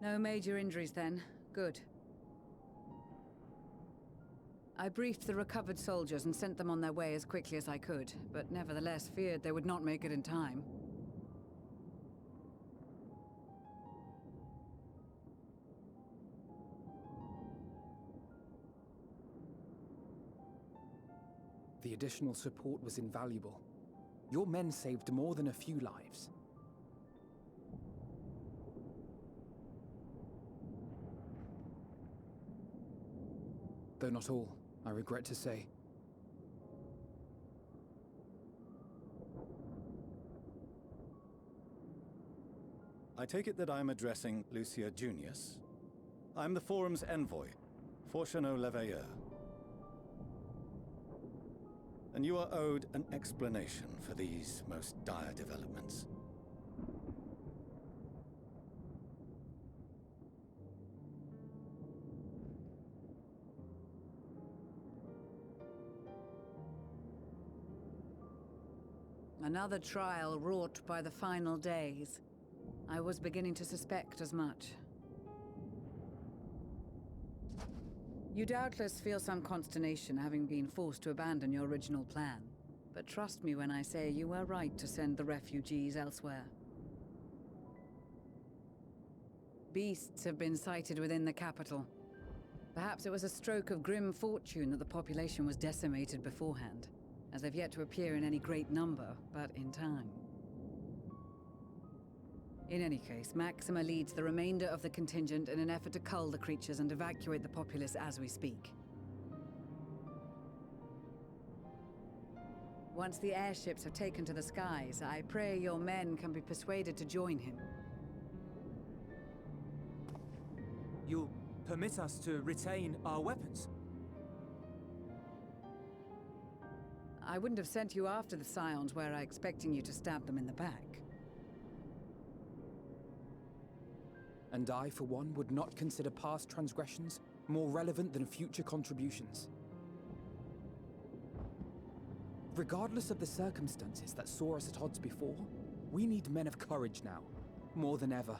No major injuries then. Good. I briefed the recovered soldiers and sent them on their way as quickly as I could, but nevertheless feared they would not make it in time. The additional support was invaluable. Your men saved more than a few lives. Though not all, I regret to say. I take it that I'm addressing Lucia Junius. I'm the Forum's envoy, Fortuneau Leveilleur. And you are owed an explanation for these most dire developments. Another trial wrought by the final days. I was beginning to suspect as much. You doubtless feel some consternation having been forced to abandon your original plan. But trust me when I say you were right to send the refugees elsewhere. Beasts have been sighted within the capital. Perhaps it was a stroke of grim fortune that the population was decimated beforehand, as they've yet to appear in any great number, but in time. In any case, Maxima leads the remainder of the contingent in an effort to cull the creatures and evacuate the populace as we speak. Once the airships have taken to the skies, I pray your men can be persuaded to join him. You'll permit us to retain our weapons? I wouldn't have sent you after the Scions were I expecting you to stab them in the back. And I, for one, would not consider past transgressions more relevant than future contributions. Regardless of the circumstances that saw us at odds before, we need men of courage now, more than ever.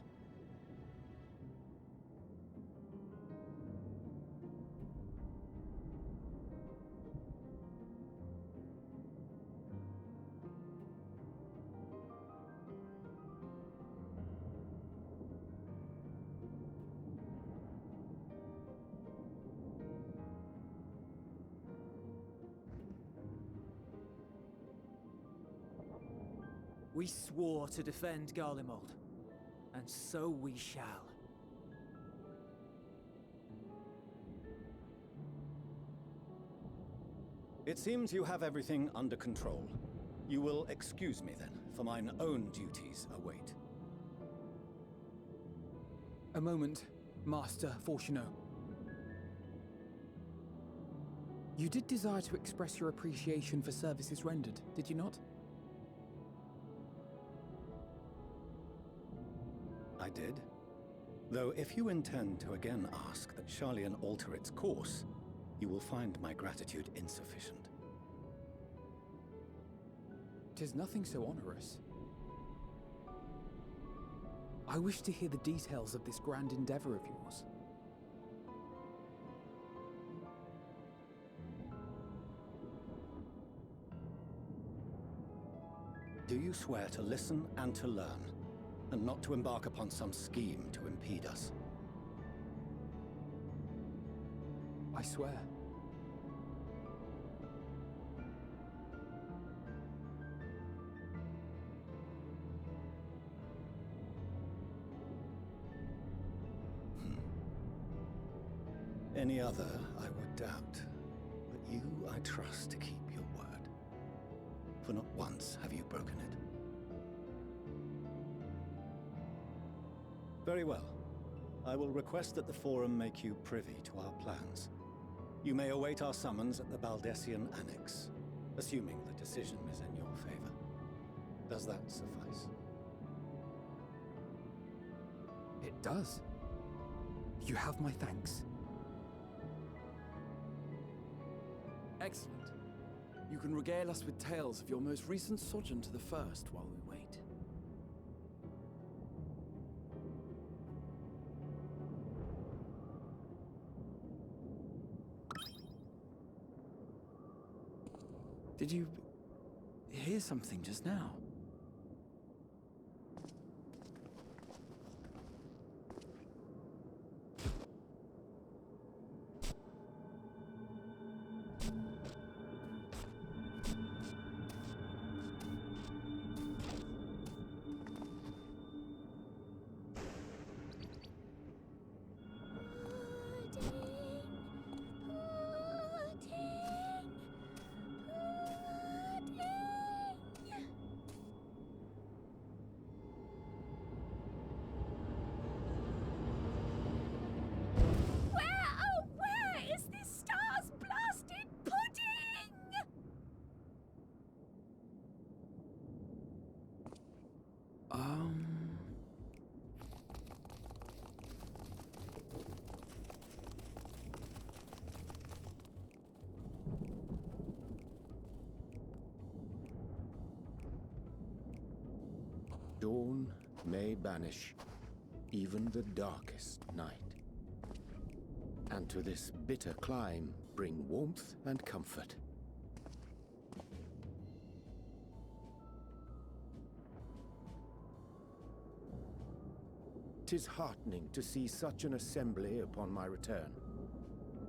We swore to defend Garlemald, and so we shall. It seems you have everything under control. You will excuse me then, for mine own duties await. A moment, Master Fortuneau. You did desire to express your appreciation for services rendered, did you not? I did. Though if you intend to again ask that Charlian alter its course, you will find my gratitude insufficient. 'Tis nothing so onerous. I wish to hear the details of this grand endeavor of yours. Do you swear to listen and to learn, and not to embark upon some scheme to impede us? I swear. Any other, I would doubt. But you, I trust to keep your word. For not once have you broken it. Very well. I will request that the Forum make you privy to our plans. You may await our summons at the Baldessian Annex, assuming the decision is in your favor. Does that suffice? It does. You have my thanks. Excellent. You can regale us with tales of your most recent sojourn to the First while we wait. Did you hear something just now? Dawn may banish even the darkest night, and to this bitter clime bring warmth and comfort. 'Tis heartening to see such an assembly upon my return.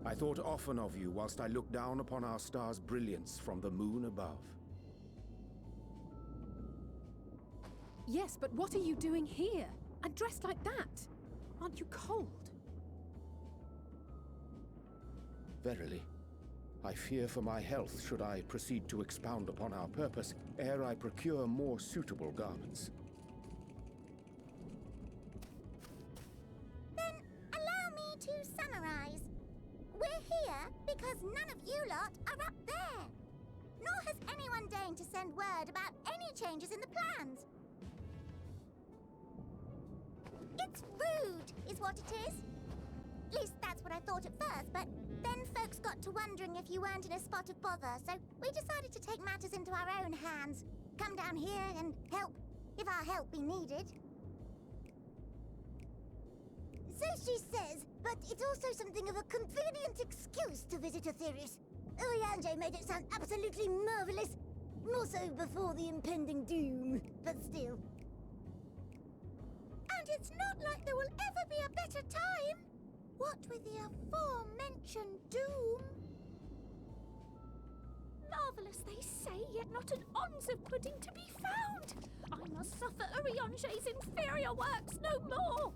I thought often of you whilst I looked down upon our star's brilliance from the moon above. Yes, but what are you doing here? And dressed like that? Aren't you cold? Verily, I fear for my health should I proceed to expound upon our purpose ere I procure more suitable garments. Then allow me to summarize. We're here because none of you lot are up there. Nor has anyone deigned to send word about any changes in the plans. It's rude, is what it is. At least that's what I thought at first, but then folks got to wondering if you weren't in a spot of bother, so we decided to take matters into our own hands. Come down here and help, if our help be needed. So she says, but it's also something of a convenient excuse to visit Aetherius. Urianger made it sound absolutely marvelous. More so before the impending doom, but still. And it's not like there will ever be a better time. What with the aforementioned doom? Marvelous, they say, yet not an ounce of pudding to be found. I must suffer Urianger's inferior works no more.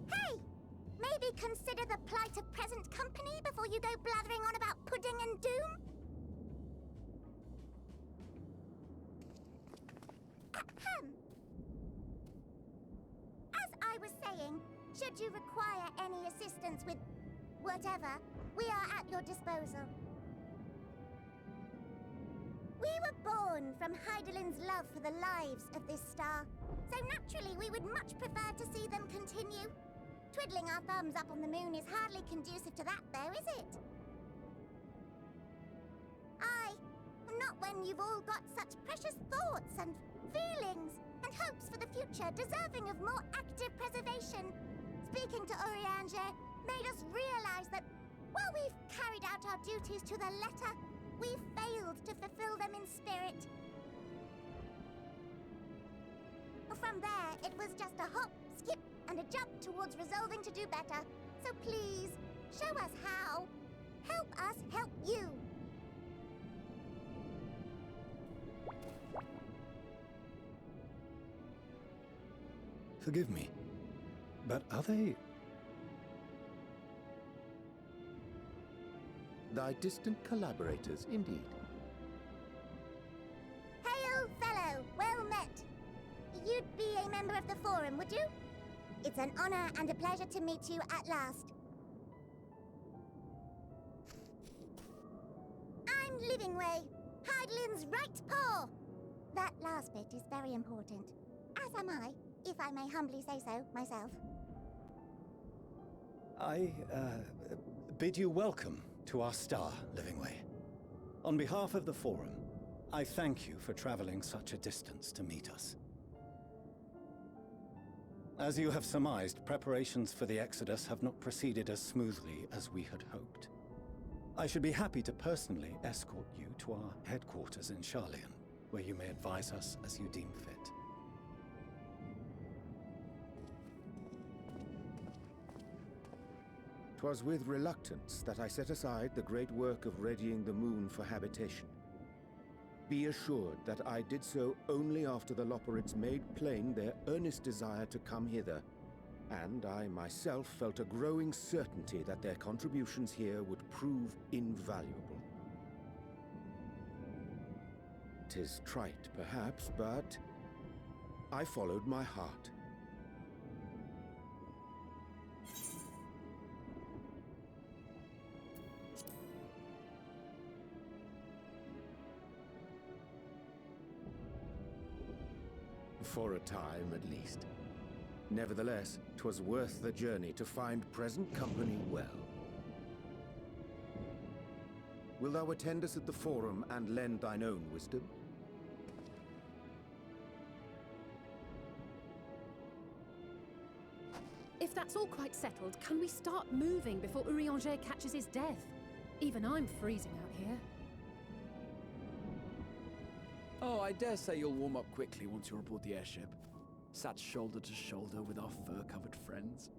Hey! Maybe consider the plight of present company before you go blathering on about pudding and doom? Ahem. As I was saying, should you require any assistance with whatever, we are at your disposal. We were born from Hydaelyn's love for the lives of this star, so naturally we would much prefer to see them continue. Twiddling our thumbs up on the moon is hardly conducive to that, though, is it? Aye, not when you've all got such precious thoughts and feelings and hopes for the future deserving of more active preservation. Speaking to Urianger made us realize that while we've carried out our duties to the letter, we've failed to fulfill them in spirit. From there, it was just a hop, skip, and a jump towards resolving to do better. So please, show us how. Help us help you. Forgive me, but are they... Thy distant collaborators, indeed. Hail, fellow! Well met! You'd be a member of the Forum, would you? It's an honor and a pleasure to meet you at last. I'm Livingway, Hydaelyn's right paw. That last bit is very important. As am I, if I may humbly say so myself. I, bid you welcome to our star, Livingway. On behalf of the Forum, I thank you for traveling such a distance to meet us. As you have surmised, preparations for the Exodus have not proceeded as smoothly as we had hoped. I should be happy to personally escort you to our headquarters in Charlian, where you may advise us as you deem fit. 'Twas with reluctance that I set aside the great work of readying the moon for habitation. Be assured that I did so only after the Loperids made plain their earnest desire to come hither, and I myself felt a growing certainty that their contributions here would prove invaluable. 'Tis trite, perhaps, but I followed my heart. For a time, at least. Nevertheless, 'twas worth the journey to find present company well. Wilt thou attend us at the Forum and lend thine own wisdom? If that's all quite settled, can we start moving before Urianger catches his death? Even I'm freezing out here. Oh, I dare say you'll warm up quickly once you're aboard the airship. Sat shoulder to shoulder with our fur-covered friends.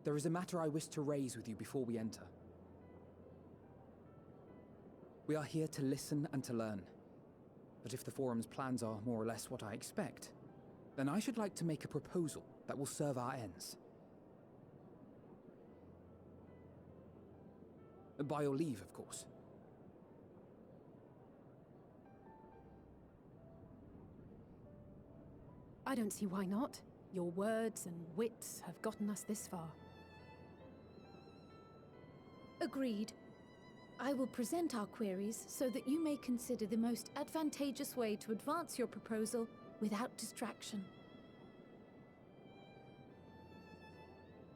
There is a matter I wish to raise with you before we enter. We are here to listen and to learn. But if the Forum's plans are more or less what I expect, then I should like to make a proposal that will serve our ends. By your leave, of course. I don't see why not. Your words and wits have gotten us this far. Agreed. I will present our queries so that you may consider the most advantageous way to advance your proposal without distraction.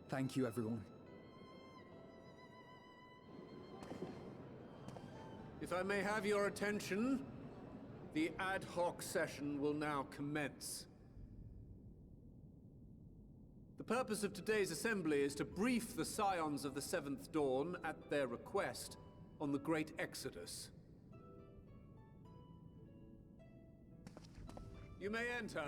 Thank you, everyone. If I may have your attention, the ad hoc session will now commence. The purpose of today's assembly is to brief the Scions of the Seventh Dawn, at their request, on the Great Exodus. You may enter.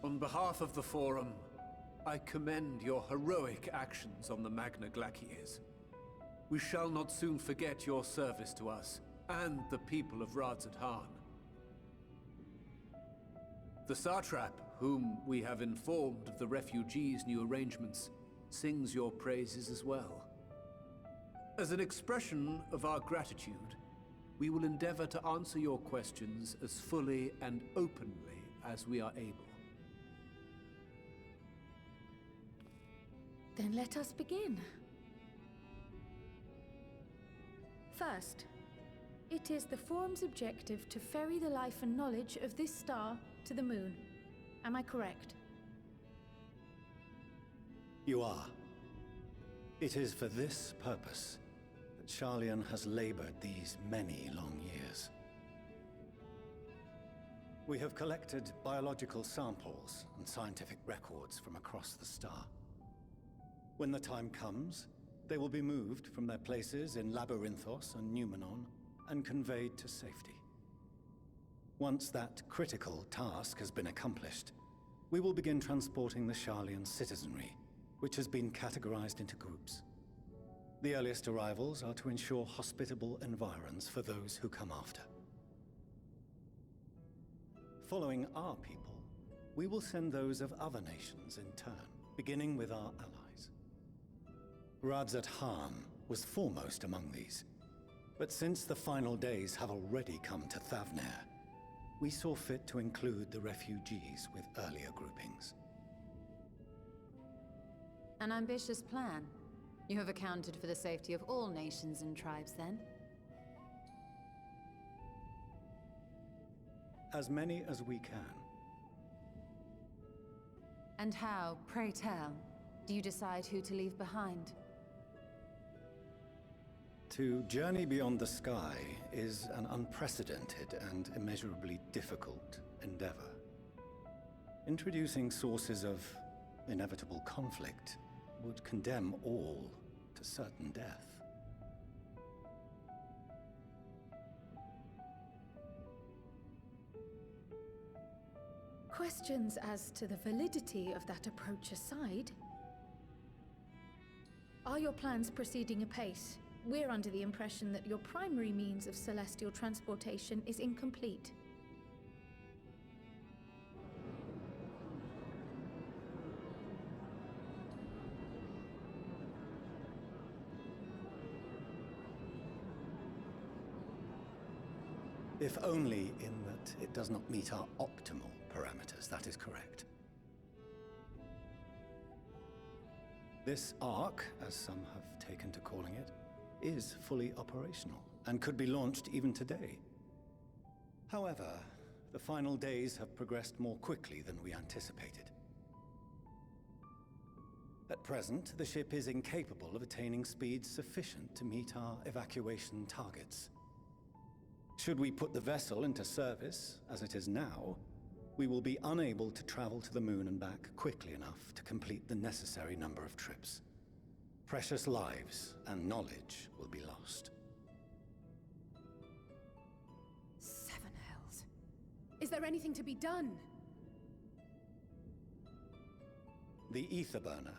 On behalf of the Forum, I commend your heroic actions on the Magna Glaciers. We shall not soon forget your service to us and the people of Radzat-Han. The Satrap, whom we have informed of the refugees' new arrangements, sings your praises as well. As an expression of our gratitude, we will endeavor to answer your questions as fully and openly as we are able. Then let us begin. First, it is the Forum's objective to ferry the life and knowledge of this star to the moon. Am I correct? You are. It is for this purpose that Sharlayan has labored these many long years. We have collected biological samples and scientific records from across the star. When the time comes, they will be moved from their places in Labyrinthos and Numenon and conveyed to safety. Once that critical task has been accomplished, we will begin transporting the Sharlayan citizenry, which has been categorized into groups. The earliest arrivals are to ensure hospitable environs for those who come after. Following our people, we will send those of other nations in turn, beginning with our allies. Radzat-Han was foremost among these, but since the final days have already come to Thavnair, we saw fit to include the refugees with earlier groupings. An ambitious plan. You have accounted for the safety of all nations and tribes, then? As many as we can. And how, pray tell, do you decide who to leave behind? To journey beyond the sky is an unprecedented and immeasurably difficult endeavor. Introducing sources of inevitable conflict would condemn all to certain death. Questions as to the validity of that approach aside, are your plans proceeding apace? We're under the impression that your primary means of celestial transportation is incomplete. If only in that it does not meet our optimal parameters, that is correct. This Ark, as some have taken to calling it, is fully operational and could be launched even today. However, the final days have progressed more quickly than we anticipated. At present, the ship is incapable of attaining speeds sufficient to meet our evacuation targets. Should we put the vessel into service, as it is now, we will be unable to travel to the moon and back quickly enough to complete the necessary number of trips. Precious lives and knowledge will be lost. Seven hells. Is there anything to be done? The ether burner,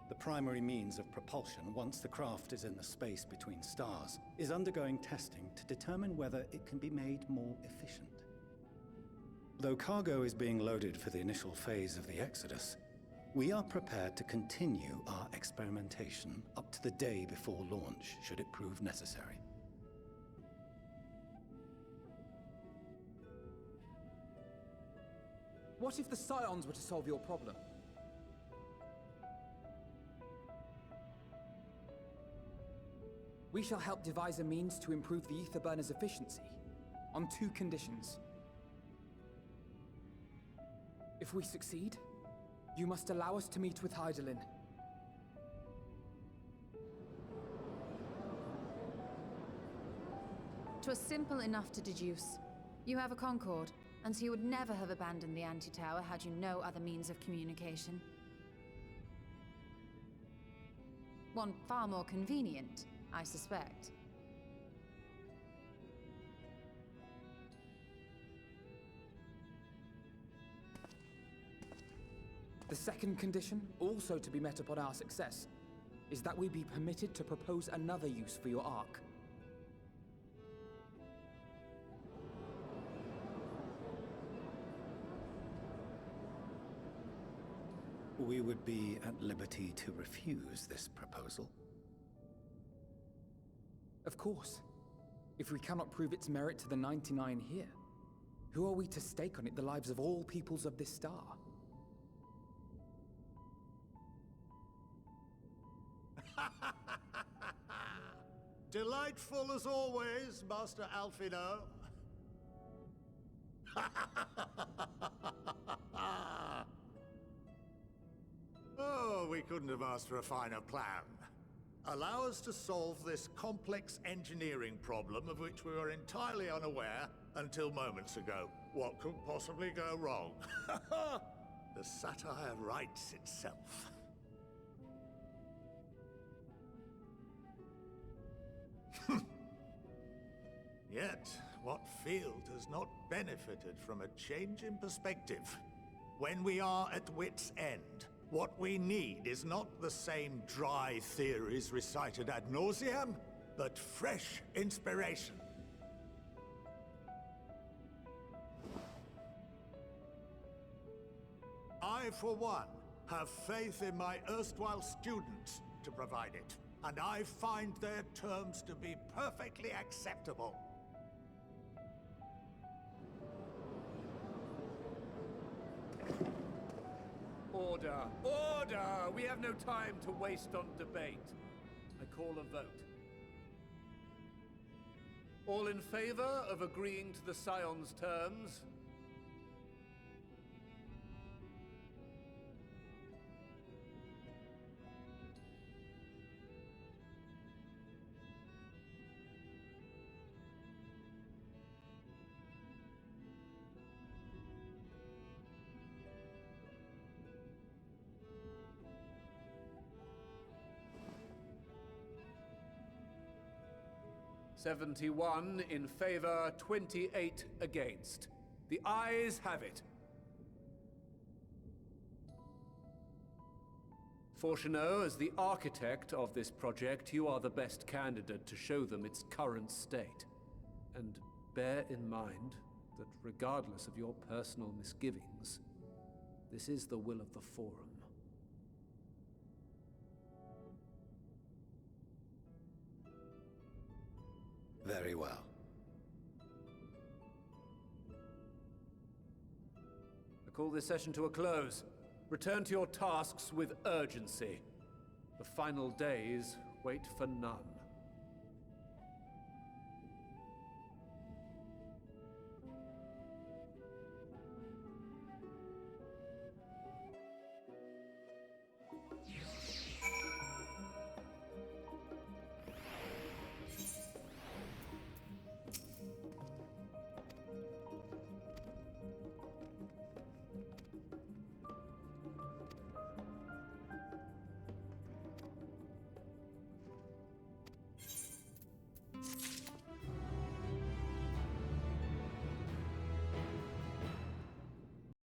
the primary means of propulsion once the craft is in the space between stars, is undergoing testing to determine whether it can be made more efficient. Though cargo is being loaded for the initial phase of the Exodus, we are prepared to continue our experimentation up to the day before launch, should it prove necessary. What if the Scions were to solve your problem? We shall help devise a means to improve the ether burner's efficiency, on 2 conditions. If we succeed, you must allow us to meet with Hydaelyn. 'Twas simple enough to deduce. You have a Concord, and so you would never have abandoned the anti-tower had you no other means of communication. One far more convenient, I suspect. The second condition, also to be met upon our success, is that we be permitted to propose another use for your Ark. We would be at liberty to refuse this proposal. Of course. If we cannot prove its merit to the 99 here, who are we to stake on it the lives of all peoples of this star? Delightful as always, Master Alfino. Oh, we couldn't have asked for a finer plan. Allow us to solve this complex engineering problem of which we were entirely unaware until moments ago. What could possibly go wrong? The satire writes itself. Yet, what field has not benefited from a change in perspective? When we are at wit's end, what we need is not the same dry theories recited ad nauseam, but fresh inspiration. I, for one, have faith in my erstwhile students to provide it, and I find their terms to be perfectly acceptable. Order! Order! We have no time to waste on debate. I call a vote. All in favor of agreeing to the Scion's terms? "71 in favor, 28 against. The ayes have it. Fortuneau, as the architect of this project, you are the best candidate to show them its current state. And bear in mind that regardless of your personal misgivings, this is the will of the Forum. Very well. call this session to a close. Return to your tasks with urgency. The final days wait for none.